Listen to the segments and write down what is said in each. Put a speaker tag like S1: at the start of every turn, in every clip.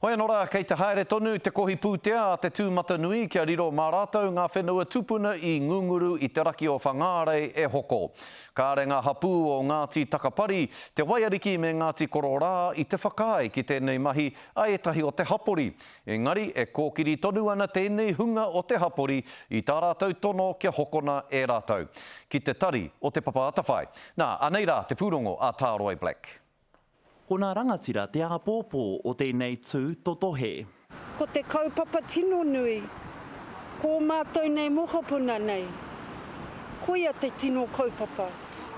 S1: Hoi anora, kei te haere tonu te kohi pūtea a te tūmata nui kia riro mā rātou ngā whenua tupuna i ngunguru i te raki o Whangarei e hoko. Ka are ngā hapū o Ngāti Takapari, te waiariki me Ngāti Kororā i te whakae ki tēnei mahi a etahi o te hapori. Engari, e kōkiri tonu ana tēnei hunga o te hapori i tā rātou tono kia hokona e rātou. Ki te tari o te papa atawhai. Nā, anei rā te pūrongo a Tāroe Black.
S2: Ko nā rangatira te ahapōpō o tēnei tū totohe.
S3: Ko te kaupapa tino nui, ko mātou nei mokopuna nei. Ko ia te tino kaupapa.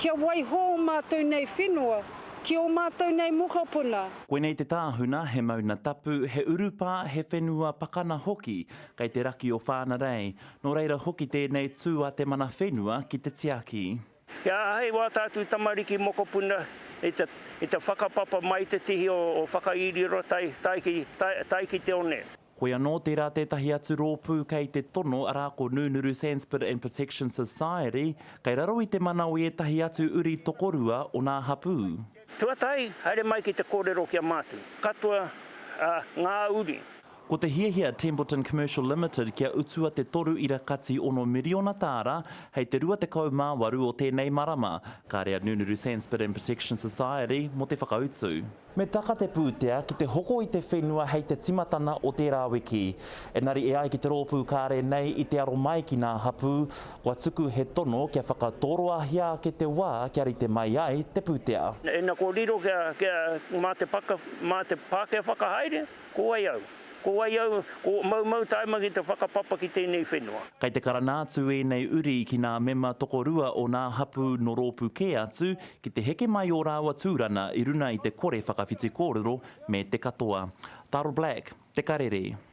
S3: Kia waiho o mātou nei whenua, ki o mātou nei mokopuna.
S2: Koe nei te tāhuna he mauna tapu, he urupa, he whenua pakana hoki, kei te raki o Whangarei. Nō reira hoki tēnei tū a te mana whenua ki te tiaki.
S4: Kia hei wā tātou tamariki mokopuna i te whakapapa mai te tihi o whakairiro tai ki te one.
S2: Koe anō tērā tētahi atu rōpū kei te tono arā ko Nunuru Sandspit and Protection Society, kei raro i te mana o etahi atu uri tokorua o nā hapū.
S4: Tuatai, haere mai ki te kōrero kia mātu. Katua ngā uri.
S2: Ko te hiahia Templeton Commercial Limited kia utua te toru ira kati ono miriona tāra hei te 20 māwaru o tēnei marama, ka rea Nunuru Sandspit and Protection Society mo te whakautu. Me taka te pūtea ki te hoko i te whenua hei te timatana o tērā wiki. Engari e ai ki te rōpū kāre nei i te aro mai ki nā hapū, kua tuku he tono kia whakatoroahia ke te wā kia rite mai ai te pūtea.
S4: Ena ko riro mā te pāke whakahaere, ko ai au. Ko ai au, ko mau taimaki te whakapapa ki tēnei whenua.
S2: Kei te karanātu e nei uri ki nā mema tokorua o nā hapū no rōpū kē atu ki te heke mai o rāua tūrana i runa i te kore whakawhiti kōrero me te katoa. Tāroe Black, te karere.